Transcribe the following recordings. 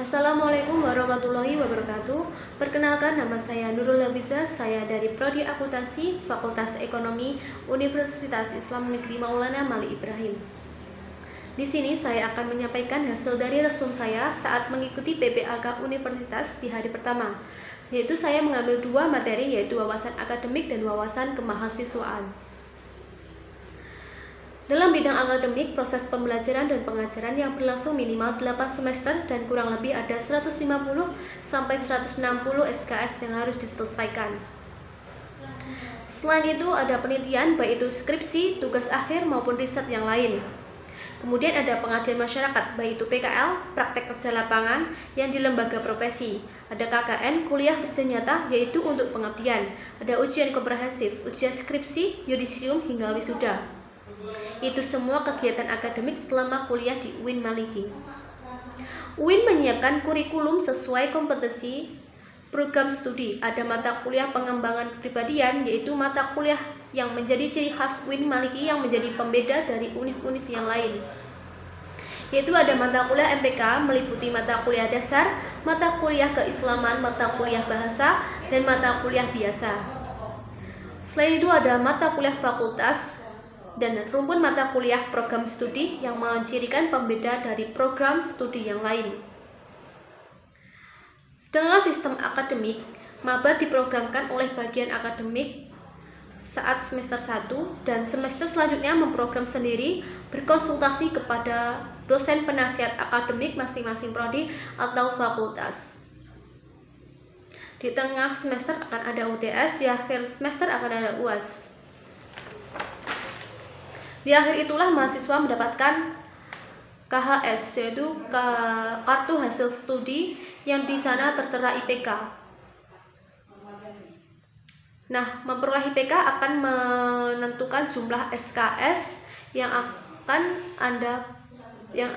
Assalamualaikum warahmatullahi wabarakatuh. Perkenalkan, nama saya Nurul Labiza. Saya dari Prodi Akuntansi, Fakultas Ekonomi, Universitas Islam Negeri Maulana Malik Ibrahim. Di sini saya akan menyampaikan hasil dari resum saya saat mengikuti PPAK Universitas di hari pertama, yaitu saya mengambil dua materi, yaitu wawasan akademik dan wawasan kemahasiswaan. Dalam bidang akademik, proses pembelajaran dan pengajaran yang berlangsung minimal 8 semester dan kurang lebih ada 150 sampai 160 SKS yang harus diselesaikan. Selain itu ada penelitian, baik itu skripsi, tugas akhir maupun riset yang lain. Kemudian ada pengabdian masyarakat, baik itu PKL, praktek kerja lapangan yang di lembaga profesi. Ada KKN, kuliah kerja nyata, yaitu untuk pengabdian. Ada ujian komprehensif, ujian skripsi, yudisium hingga wisuda. Itu semua kegiatan akademik selama kuliah di UIN Maliki. UIN menyiapkan kurikulum sesuai kompetensi program studi. Ada mata kuliah pengembangan kepribadian, yaitu mata kuliah yang menjadi ciri khas UIN Maliki yang menjadi pembeda dari univ-univ yang lain. Yaitu ada mata kuliah MPK meliputi mata kuliah dasar, mata kuliah keislaman, mata kuliah bahasa, dan mata kuliah biasa. Selain itu ada mata kuliah fakultas dan rumpun mata kuliah program studi yang mencirikan pembeda dari program studi yang lain. Dalam sistem akademik, maba diprogramkan oleh bagian akademik saat semester 1 dan semester selanjutnya memprogram sendiri berkonsultasi kepada dosen penasihat akademik masing-masing prodi atau fakultas. Di tengah semester akan ada UTS, di akhir semester akan ada UAS. Di akhir itulah mahasiswa mendapatkan KHS, yaitu kartu hasil studi yang di sana tertera IPK. Nah, memperoleh IPK akan menentukan jumlah SKS yang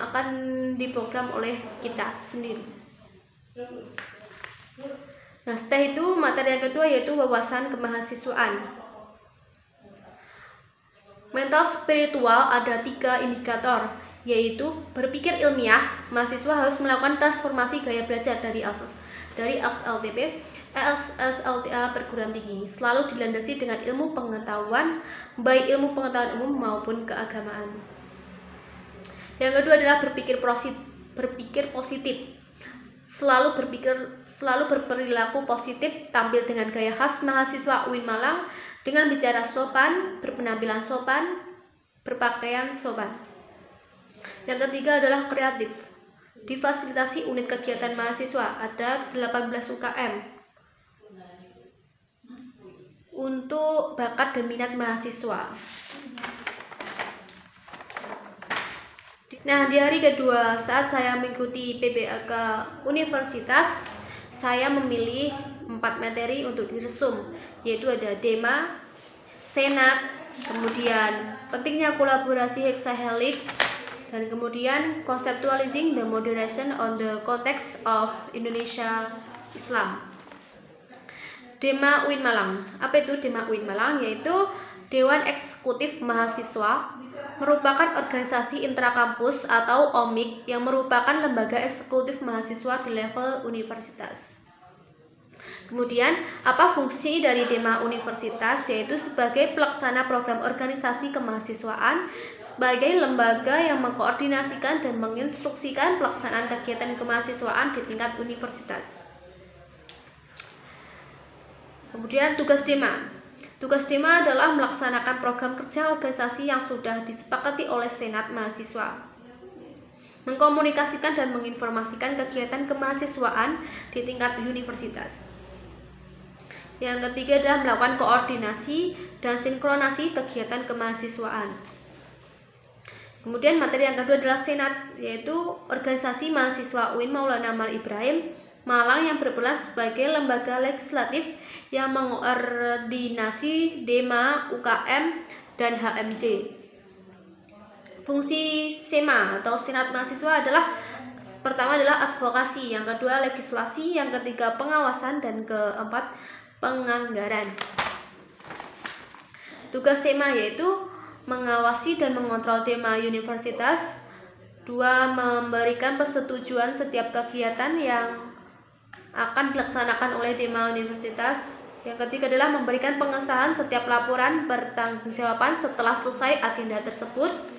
akan diprogram oleh kita sendiri. Nah, setelah itu materi yang kedua yaitu wawasan kemahasiswaan. Mental spiritual ada 3 indikator, yaitu berpikir ilmiah. Mahasiswa harus melakukan transformasi gaya belajar dari SLTP, SLTA perguruan tinggi, selalu dilandasi dengan ilmu pengetahuan, baik ilmu pengetahuan umum maupun keagamaan. Yang kedua adalah berpikir positif. Selalu berperilaku positif, tampil dengan gaya khas mahasiswa UIN Malang dengan bicara sopan, berpenampilan sopan, berpakaian sopan. Yang ketiga adalah kreatif. Difasilitasi unit kegiatan mahasiswa, ada 18 UKM untuk bakat dan minat mahasiswa. Nah, di hari kedua saat saya mengikuti PPAK Universitas, saya memilih 4 materi untuk diresum, yaitu ada DEMA, Senat, kemudian pentingnya kolaborasi hexahelic, dan kemudian conceptualizing the moderation on the context of Indonesia Islam. DEMA UIN Malang. Apa itu DEMA UIN Malang? Yaitu Dewan Eksekutif Mahasiswa, merupakan organisasi intrakampus atau OMIK yang merupakan lembaga eksekutif mahasiswa di level universitas. Kemudian, apa fungsi dari DEMA Universitas? Yaitu sebagai pelaksana program organisasi kemahasiswaan, sebagai lembaga yang mengkoordinasikan dan menginstruksikan pelaksanaan kegiatan kemahasiswaan di tingkat universitas. Kemudian tugas DEMA. Tugas DEMA adalah melaksanakan program kerja organisasi yang sudah disepakati oleh Senat Mahasiswa, mengkomunikasikan dan menginformasikan kegiatan kemahasiswaan di tingkat universitas. Yang ketiga adalah melakukan koordinasi dan sinkronasi kegiatan kemahasiswaan. Kemudian materi yang kedua adalah Senat, yaitu organisasi mahasiswa UIN Maulana Malik Ibrahim Malang yang berperan sebagai lembaga legislatif yang mengkoordinasi DEMA, UKM, dan HMJ. Fungsi SEMA atau Senat Mahasiswa adalah pertama adalah advokasi, yang kedua legislasi, yang ketiga pengawasan, dan keempat penganggaran. Tugas SEMA yaitu mengawasi dan mengontrol DEMA Universitas, 2. Memberikan persetujuan setiap kegiatan yang akan dilaksanakan oleh Dema Universitas. Yang ketiga adalah memberikan pengesahan setiap laporan pertanggungjawaban setelah selesai agenda tersebut.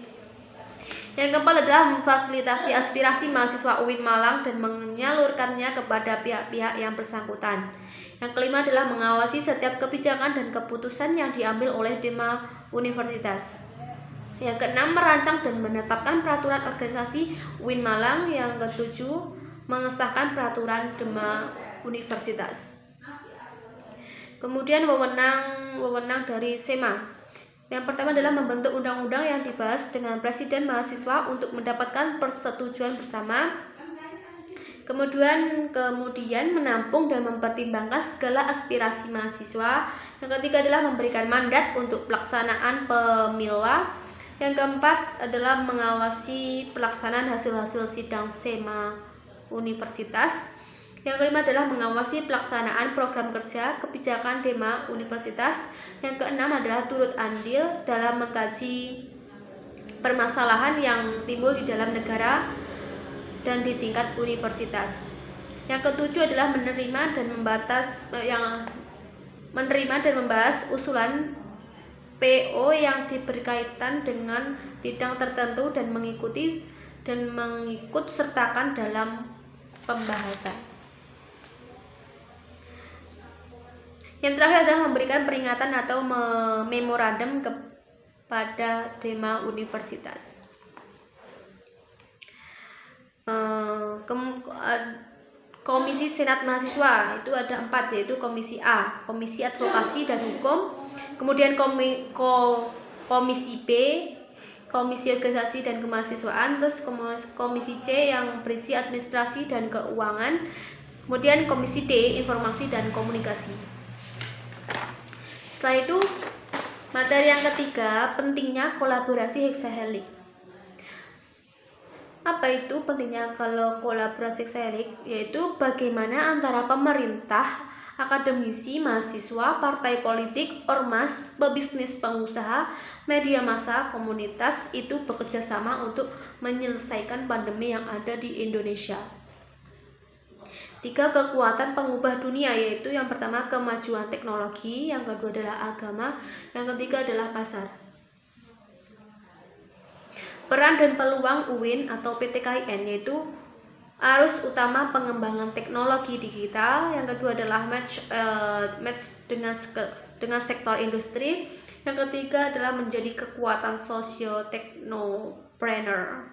Yang keempat adalah memfasilitasi aspirasi mahasiswa UIN Malang dan menyalurkannya kepada pihak-pihak yang bersangkutan. Yang kelima adalah mengawasi setiap kebijakan dan keputusan yang diambil oleh Dema Universitas. Yang keenam, merancang dan menetapkan peraturan organisasi UIN Malang. Yang ketujuh, mengesahkan peraturan Dema Universitas. Kemudian wewenang dari SEMA. Yang pertama adalah membentuk undang-undang yang dibahas dengan presiden mahasiswa untuk mendapatkan persetujuan bersama. Kemudian menampung dan mempertimbangkan segala aspirasi mahasiswa. Yang ketiga adalah memberikan mandat untuk pelaksanaan pemilwa. Yang keempat adalah mengawasi pelaksanaan hasil-hasil sidang SEMA Universitas. Yang kelima adalah mengawasi pelaksanaan program kerja kebijakan Dema Universitas. Yang keenam adalah turut andil dalam mengkaji permasalahan yang timbul di dalam negara dan di tingkat universitas. Yang ketujuh adalah menerima dan membahas usulan PO yang berkaitan dengan bidang tertentu dan mengikut sertakan dalam pembahasan. Yang terakhir adalah memberikan peringatan atau memorandum kepada Dema Universitas. Komisi Senat Mahasiswa itu ada 4, yaitu Komisi A, Komisi Advokasi dan Hukum, kemudian Komisi B, Komisi Organisasi dan Kemahasiswaan, terus Komisi C yang berisi Administrasi dan Keuangan, kemudian Komisi D, Informasi dan Komunikasi. Setelah itu, materi yang ketiga, pentingnya kolaborasi hexahelix. Apa itu pentingnya kalau kolaborasi hexahelix? Yaitu bagaimana antara pemerintah, akademisi, mahasiswa, partai politik, ormas, pebisnis, pengusaha, media massa, komunitas itu bekerja sama untuk menyelesaikan pandemi yang ada di Indonesia. 3 kekuatan pengubah dunia, yaitu yang pertama kemajuan teknologi, yang kedua adalah agama, yang ketiga adalah pasar. Peran dan peluang UIN atau PTKIN yaitu arus utama pengembangan teknologi digital, yang kedua adalah match dengan sektor industri, yang ketiga adalah menjadi kekuatan socio-teknopreneur,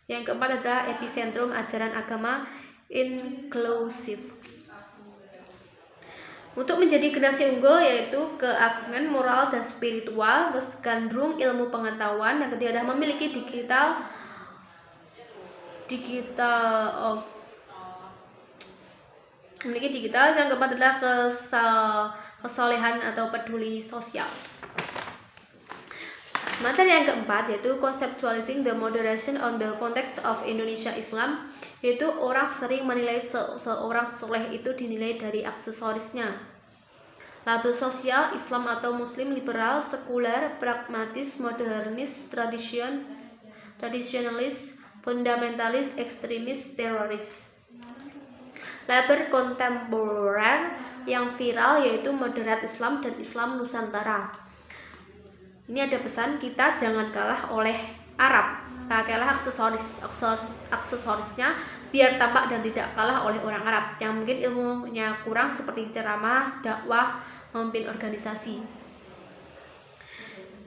yang keempat adalah epicentrum ajaran agama inklusif. Untuk menjadi generasi unggul yaitu keagungan moral dan spiritual, terus gandrung ilmu pengetahuan, yang ketiga adalah memiliki digital, yang keempat adalah kesolehan atau peduli sosial. Materi yang keempat yaitu conceptualizing the moderation on the context of Indonesia Islam, yaitu orang sering menilai seorang soleh itu dinilai dari aksesorisnya. Label sosial Islam atau Muslim, liberal, sekuler, pragmatis, modernis, tradisionalis, fundamentalis, ekstremis, teroris. Label kontemporer yang viral yaitu moderat Islam dan Islam Nusantara. Ini ada pesan, kita jangan kalah oleh Arab, pakailah aksesorisnya biar tampak dan tidak kalah oleh orang Arab yang mungkin ilmunya kurang seperti ceramah, dakwah, memimpin organisasi.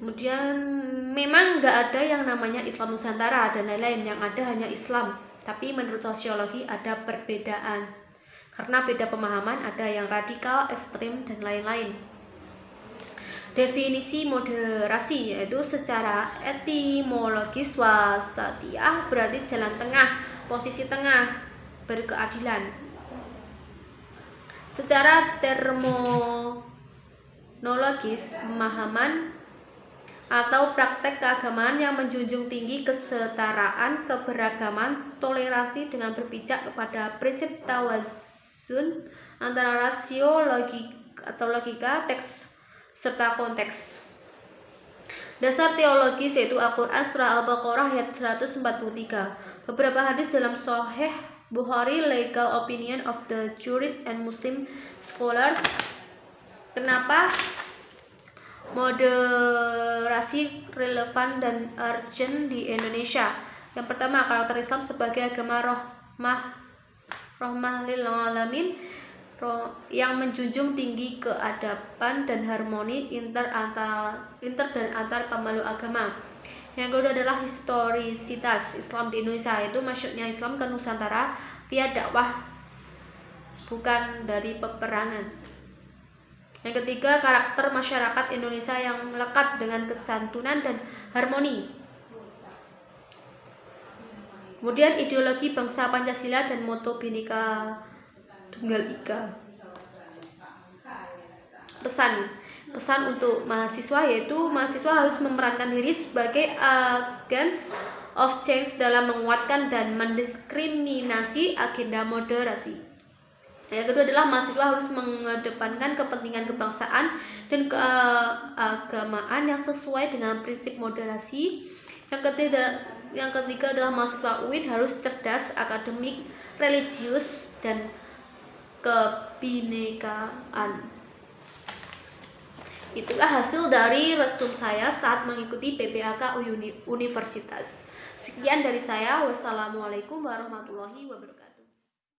Kemudian memang nggak ada yang namanya Islam Nusantara dan lain-lain, yang ada hanya Islam. Tapi menurut sosiologi ada perbedaan karena beda pemahaman, ada yang radikal, ekstrim, dan lain-lain. Definisi moderasi yaitu secara etimologis wasatiyah berarti jalan tengah, posisi tengah, berkeadilan. Secara terminologis, pemahaman atau praktek keagamaan yang menjunjung tinggi kesetaraan, keberagaman, toleransi dengan berpijak kepada prinsip tawazun antara rasio, logika, teks serta konteks. Dasar teologis yaitu Al-Quran surah Al-Baqarah ayat 143. Beberapa hadis dalam Sahih Bukhari, legal opinion of the jurists and Muslim scholars. Kenapa moderasi relevan dan urgent di Indonesia? Yang pertama, karakter Islam sebagai agama rahmah lil alamin yang menjunjung tinggi keadaban dan harmoni inter dan antar pemeluk agama. Yang kedua adalah historisitas Islam di Indonesia, itu maksudnya Islam ke Nusantara via dakwah, bukan dari peperangan. Yang ketiga, karakter masyarakat Indonesia yang melekat dengan kesantunan dan harmoni. Kemudian ideologi bangsa Pancasila dan moto Bhinneka Tunggal Ika. Pesan untuk mahasiswa yaitu mahasiswa harus memerankan diri sebagai agents of change dalam menguatkan dan mendiskriminasi agenda moderasi. Yang kedua adalah mahasiswa harus mengedepankan kepentingan kebangsaan dan keagamaan yang sesuai dengan prinsip moderasi. Yang ketiga adalah mahasiswa UIN harus cerdas, akademik, religius, dan kebinekaan. Itulah hasil dari resum saya saat mengikuti PPAK Universitas. Sekian dari saya. Wassalamualaikum warahmatullahi wabarakatuh.